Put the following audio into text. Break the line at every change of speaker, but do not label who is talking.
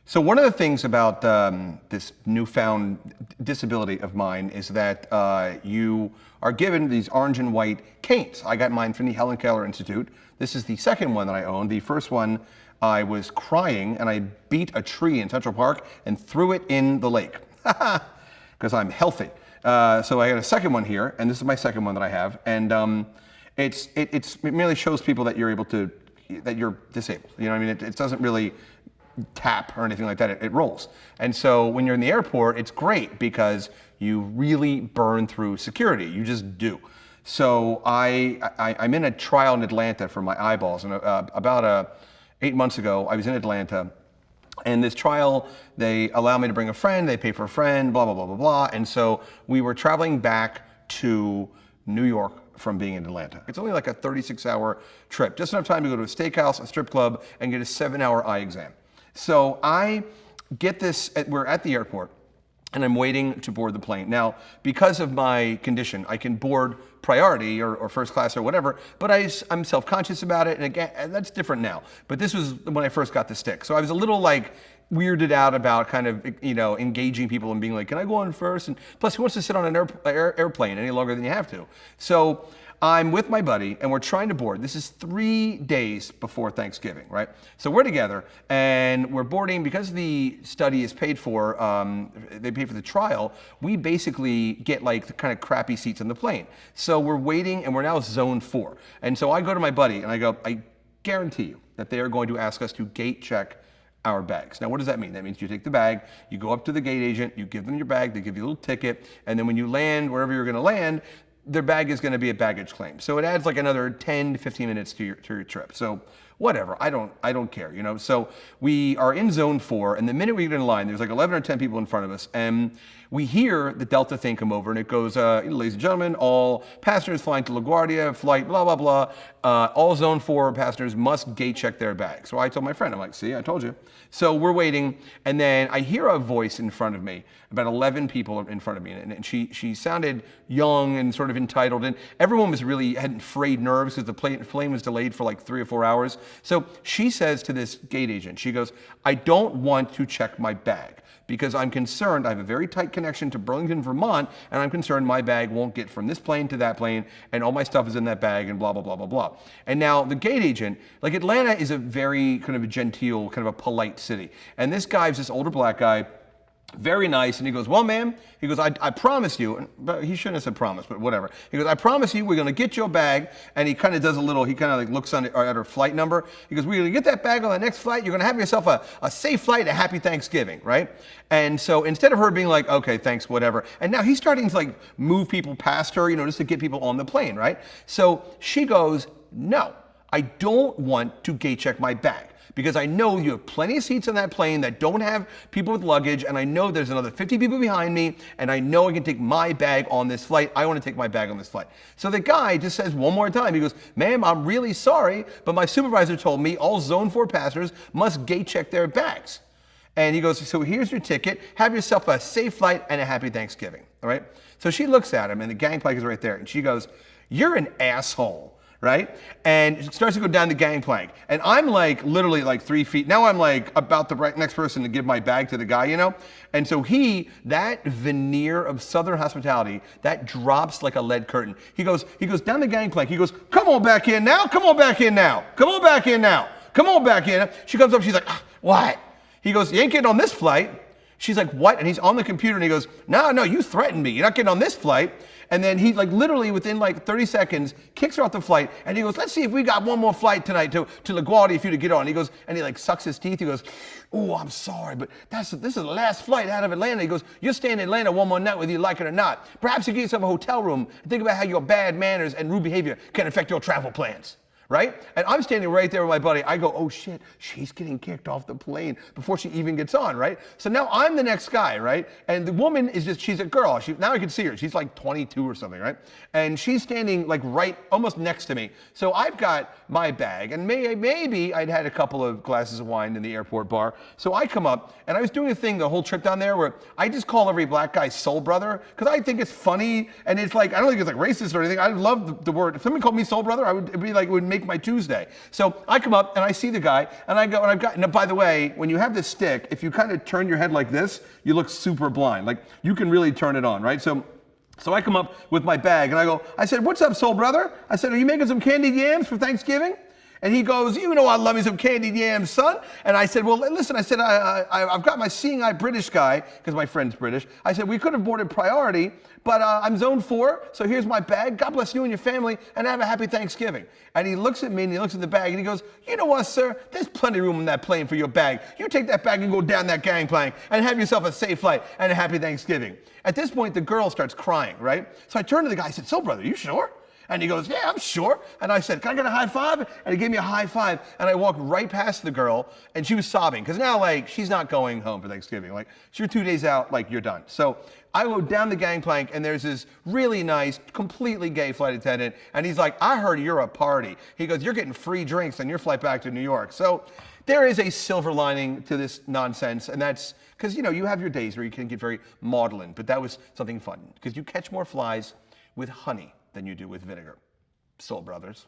So one of the things about this newfound disability of mine is that you are given these orange and white canes. I got mine from the Helen Keller Institute. This is the second one that I own. The first one, I was crying and I beat a tree in Central Park and threw it in the lake because I'm healthy. So I got a second one here, and this is my second one that I have, and it merely shows people that you're disabled. You know what I mean? It doesn't really tap or anything like that. It rolls. And so when you're in the airport, it's great because you really burn through security. You just do. So I'm in a trial in Atlanta for my eyeballs, and about 8 months ago, I was in Atlanta. And this trial, they allow me to bring a friend, they pay for a friend, blah, blah, blah, blah, blah. And so we were traveling back to New York from being in Atlanta. It's only like a 36-hour trip, just enough time to go to a steakhouse, a strip club, and get a 7-hour eye exam. So I get this, we're at the airport, and I'm waiting to board the plane. Now, because of my condition, I can board priority or first class or whatever, but I'm self-conscious about it, and again, that's different now. But this was when I first got the stick. So I was a little like weirded out about kind of, engaging people and being like, can I go on first? And plus, who wants to sit on an airplane any longer than you have to? So I'm with my buddy, and we're trying to board. This is 3 days before Thanksgiving, right? So we're together, and we're boarding. Because the study is paid for, they pay for the trial, we basically get like the kind of crappy seats on the plane. So we're waiting, and we're now zone 4. And so I go to my buddy, and I go, I guarantee you that they are going to ask us to gate check our bags. Now, what does that mean? That means you take the bag, you go up to the gate agent, you give them your bag, they give you a little ticket, and then when you land wherever you're going to land, their bag is going to be a baggage claim. So it adds like another 10 to 15 minutes to your trip. So whatever, I don't care, So we are in zone 4, and the minute we get in line, there's like 11 or 10 people in front of us, and we hear the Delta thing come over, and it goes, ladies and gentlemen, all passengers flying to LaGuardia, flight blah, blah, blah, all zone 4 passengers must gate check their bags. So I told my friend, I'm like, see, I told you. So we're waiting, and then I hear a voice in front of me, about 11 people in front of me, and she sounded young and sort of entitled, and everyone was really had frayed nerves because the plane was delayed for like 3 or 4 hours. So she says to this gate agent, she goes, I don't want to check my bag because I'm concerned. I have a very tight connection to Burlington, Vermont, and I'm concerned my bag won't get from this plane to that plane, and all my stuff is in that bag, and blah, blah, blah, blah, blah. And now the gate agent, like Atlanta is a very kind of a genteel, kind of a polite city. And this guy is this older black guy, very nice, and he goes, well, ma'am, he goes, I promise you, but he shouldn't have said promise, but whatever. He goes, I promise you, we're going to get your bag, and he kind of does he kind of like looks at her flight number. He goes, we're going to get that bag on the next flight. You're going to have yourself a safe flight, a happy Thanksgiving, right? And so instead of her being like, okay, thanks, whatever, and now he's starting to like move people past her, just to get people on the plane, right? So she goes, no, I don't want to gate check my bag, because I know you have plenty of seats on that plane that don't have people with luggage, and I know there's another 50 people behind me, and I know I can take my bag on this flight. I want to take my bag on this flight. So the guy just says one more time, he goes, ma'am, I'm really sorry, but my supervisor told me all zone 4 passengers must gate check their bags. And he goes, so here's your ticket. Have yourself a safe flight and a happy Thanksgiving, all right? So she looks at him, and the gangplank is right there, and she goes, you're an asshole. Right? And it starts to go down the gangplank. And I'm like literally like 3 feet. Now I'm like about the next person to give my bag to the guy, And so that veneer of Southern hospitality, that drops like a lead curtain. He goes down the gangplank. He goes, come on back in now. Come on back in now. Come on back in now. Come on back in. She comes up. She's like, what? He goes, you ain't getting on this flight. She's like, what? And he's on the computer, and he goes, no, you threatened me. You're not getting on this flight. And then he like literally within like 30 seconds kicks her off the flight, and he goes, let's see if we got one more flight tonight to LaGuardia for you to get on. He goes, and he like sucks his teeth. He goes, oh, I'm sorry, but this is the last flight out of Atlanta. He goes, you're staying in Atlanta one more night whether you like it or not. Perhaps you get yourself a hotel room and think about how your bad manners and rude behavior can affect your travel plans. Right? And I'm standing right there with my buddy. I go, oh shit, she's getting kicked off the plane before she even gets on, right? So now I'm the next guy, right? And the woman is she's a girl. Now I can see her. She's like 22 or something, right? And she's standing like right, almost next to me. So I've got my bag, and maybe I'd had a couple of glasses of wine in the airport bar. So I come up, and I was doing a thing the whole trip down there where I just call every black guy soul brother, because I think it's funny, and it's like, I don't think it's like racist or anything. I love the word. If someone called me soul brother, it would make make my Tuesday. So I come up and I see the guy and I go, and I've got, and by the way, when you have this stick, if you kind of turn your head like this, you look super blind. Like you can really turn it on, right? So I come up with my bag and I said, what's up, soul brother? I said, are you making some candied yams for Thanksgiving? And he goes, you know I love me some candied yams, son. And I said, well, listen, I said, I've got my seeing eye British guy, because my friend's British. I said, we could have boarded priority, but I'm zone 4, so here's my bag. God bless you and your family, and have a happy Thanksgiving. And he looks at me, and he looks at the bag, and he goes, you know what, sir? There's plenty of room in that plane for your bag. You take that bag and go down that gangplank and have yourself a safe flight and a happy Thanksgiving. At this point, the girl starts crying, right? So I turned to the guy, I said, so brother, you sure? And he goes, yeah, I'm sure. And I said, can I get a high five? And he gave me a high five. And I walked right past the girl, and she was sobbing. Because now, like, she's not going home for Thanksgiving. Like, you're 2 days out, like, you're done. So I go down the gangplank, and there's this really nice, completely gay flight attendant. And he's like, I heard you're a party. He goes, you're getting free drinks on your flight back to New York. So there is a silver lining to this nonsense. And that's because, you know, you have your days where you can get very maudlin. But that was something fun. Because you catch more flies with honey than you do with vinegar. Soul brothers.